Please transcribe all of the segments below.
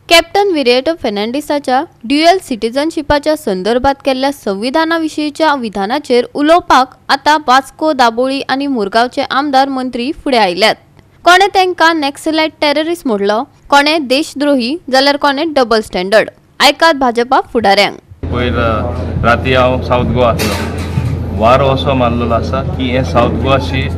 Captain विरिएटो फेर्नांडिसाच्या dual सिटीजनशिपाच्या संदर्भात केल्ल्या संविधानाविशीच्या विधानाचेर उलोवपाक आता वास्को दाबोळी आणि मुरगांवचे आमदार मंत्री फुडें आयल्यात। कोणे तांकां नॅक्सलाइट टेररिस्ट म्हटलो, कोणे देशद्रोही, जाल्यार कोणे डबल स्टँडर्ड। आयकात भाजपा फुडाऱ्यांक। पयर राती हांव साउथ गोवा आसलो, वारो असो मारलेलो आसा की हे साउथ गोवाची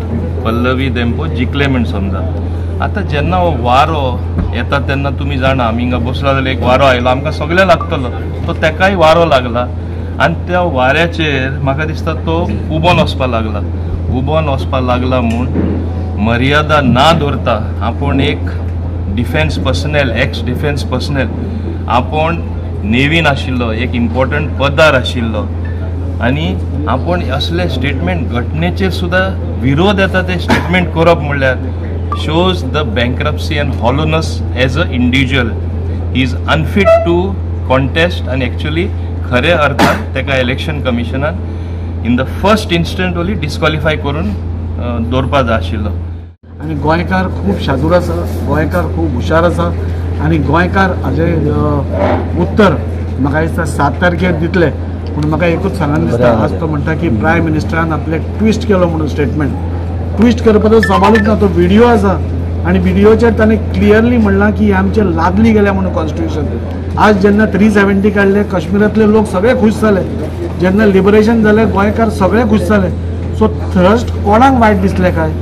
पल्लवी देंपो जिखले म्हण समजा। आता जेन्ना हो वारो येता तेन्ना तुमी जाणा आमी हिंगा बसला जाल्यार एक वारो आयलो, आमकां सगळ्यांक लागतलो, तो तेकाय वारो लागला आनी त्या वाऱ्याचेर म्हाका दिसता तो उबोन वचपाक लागला। उबोन वचपाक लागला म्हूण मर्यादा ना दवरता आपूण एक defence personnel, x defence personnel, आपूण नेवीन आशिल्लो, एक इम्पॉर्टंट पदार आशिल्लो आनी आपूण असले स्टेटमेंट घटनेचेर सुद्दां विरोध येता ते स्टेटमेंट करप म्हणल्यार shows the bankruptcy and hollowness as an individual. He is unfit to contest and actually खरे अर्थान तेका election कमिशनान in the first instant only disqualify करून दवरपा जाय आशिल्लो। आनी गोंयकार खूब शादूर आसा, गोंयकार खूब हुशार आसा आनी गोंयकार हाजे उत्तर म्हाका दिसता 7 तारखेर दितले। पूण म्हाका एकूच सांगन दिसता, आज तो म्हणटा की प्रायम मिनिस्टरान आपले ट्विस्ट केलो म्हणून स्टेटमेंट ट्विस्ट करपाचो सवालूच ना। तो व्हिडिओ आसा आनी व्हिडिओचेर ताणें क्लियरली म्हणलां की आमचे लादली गेल्या म्हणून कॉन्स्टिट्यूशन। आज जेन्ना 370 काडले, काश्मीरातले लोक सगळे खुश जाले, जेन्ना लिबरेशन जालें गोंयकार सगळे खुश जाले। सो थर्स्ट कोणाक वायट दिसलें काय,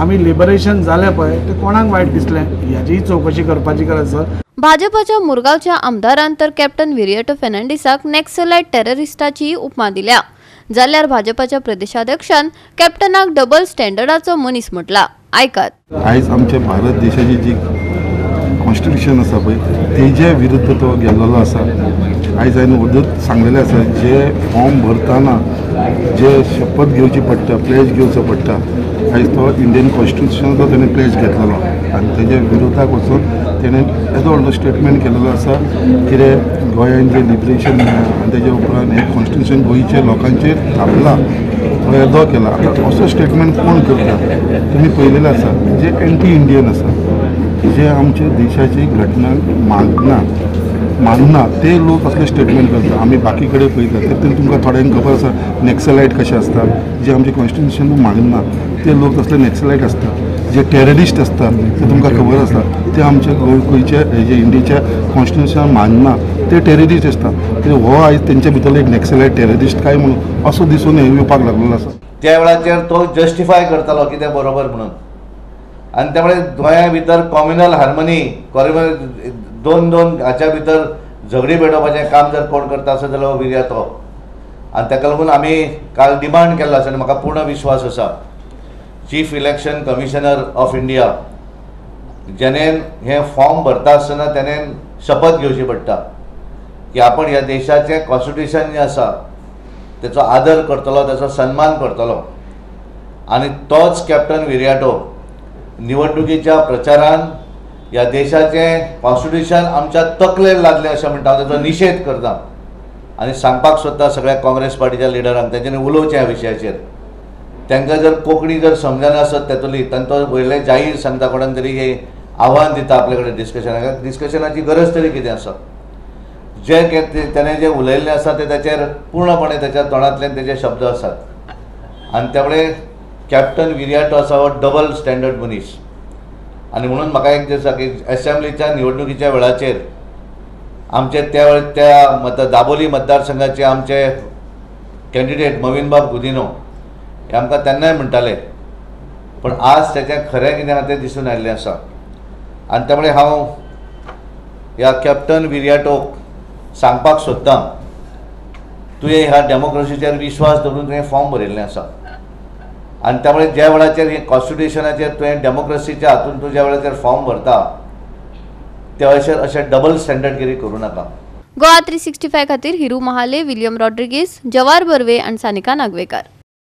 आमी लिबरेशन जालें पळय ते कोणाक वायट दिसलें हाची चवकशी करपाची गरज आसा। भाजपाच्या मुरगांवच्या आमदारान तर कॅप्टन विरिएटो फेर्नांडिसाक नॅक्सलाइट टेररिस्टाची उपमा दिल्या, जाल्यार भाजपाच्या प्रदेशाध्यक्षान कॅप्टनाक डबल स्टँडर्डाचो मनीस म्हटला। आयकात। आयज आमच्या भारत देशाची जी कॉन्स्टिट्यूशन आसा पळय तेजे विरुद्ध तो गेल्लो आसा। आयज हांवें उदक सांगलेलें आसा, जे फॉर्म भरतना जे शपथ घेवची पडटा, प्लेज घेवचो पडटा, आयज तो इंडियन कॉन्स्टिट्यूशनाचो तेणें प्लेज घेतलेलो आनी तेजे विरोधाक वचून तेणें येदो व्हडलो स्टेटमेंट केल्लो आसा कितें गोंयान जे लिबरेशन आनी तेजे उपरांत हे कॉन्स्टिट्यूशन गोंयच्या लोकांचेर थापला तो येदो केला। आतां असो स्टेटमेंट कोण करता? तुमी पळयलेलें आसा जे एंटी इंडियन आसा, जे आमच्या देशाची घटना मानना ते लोक असले स्टेटमेंट करता। आमी बाकी कडेन पळयता तेतून तुमकां थोड्यांक खबर आसा नॅक्सलाइट कशे आसता, जे आमचे कॉन्स्टिट्यूशन मानना ते लोक असले नॅक्सलाइट आसता। जे टेररिस्ट आसता ते तुमकां खबर आसा ते आमचे गोंयच्या हेजे इंडियेच्या कॉन्स्टिट्यूशन मानना ते टेररिस्ट आसता। हो आयज तेंच्या भितर एक नॅक्सलाइट टेररिस्ट काय म्हणून असो दिसून येवपाक लागलेलो आसा। त्या वेळाचेर तो जस्टिफाय करतालो की तें बरोबर म्हणून आनी त्यामुळे गोंया भितर कॉम्युनल हार्मनी दोन हाच्या भितर झगडी पेटोवपाचें काम जर कोण करता आसत जाल्यार विरिएटो। आनी ताका लागून आमी काल डिमांड केल्लो आसा आनी म्हाका पूर्ण विश्वास आसा chief election commissioner of India जेणेन हे फॉर्म भरता आसतना तेणेन शपथ घेवची पडटा की आपण ह्या देशाचें कॉन्स्टिट्यूशन जें आसा तेचो आदर करतलो, तेचो सन्मान करतलो। आनी तोच कॅप्टन विरिएटो निवडणुकीच्या प्रचारान ह्या देशाचें कॉन्स्टिट्यूशन आमच्या तकलेर लादलें अशें म्हणटा, तेचो निशेध करता आनी सांगपाक सोदता सगळ्या काँग्रेस पार्टीच्या लिडरांक तेंच्यांनी उलोवचें ह्या विशयाचेर। तांकां जर कोंकणी जर समजना आसत तेतुली तांचो वयले जाहीर सांगता कोणाक तरी हे आव्हान दिता आपले कडेन डिस्कशनाची गरज तरी कितें आसा। जे तेणें जे उलयल्लें आसा ते ताचेर पूर्णपणे त्याच्या तोंडांतल्यान तेजे शब्द आसात आनी त्यामुळे कॅप्टन विरिएटो आसा हो डबल स्टँडर्ड मनीस। आनी म्हणून म्हाका एक दिसता की असेंब्लीच्या निवडणुकीच्या वेळाचेर आमचे त्या दाबोली मतदारसंघाचे आमचे कॅन्डिडेट मविनबाब गुदिनो हे आमकां तेन्नाय म्हणटाले, पण आज तेचें खरें कितें आसा तें दिसून आयिल्लें आसा। आनी त्यामुळे हांव ह्या कॅप्टन विरिएटोक सांगपाक सोदतां, तुवें ह्या डेमोक्रेसीचेर विश्वास दवरून तुवें फॉर्म भरिल्लें आसा आनी त्यामुळे ज्या वेळाचेर हे कॉन्स्टिट्यूशनाचेर तुवें डेमोक्रेसीच्या हातून तूं ज्या वेळाचेर फॉर्म भरता त्या वेळाचेर अशें डबल स्टँडर्डगिरी करूं नाका। गोवा 365 खातीर हिरू महाले, विलियम रॉड्रिगीस, जवार बर्वे आनी सानिका नागवेकर।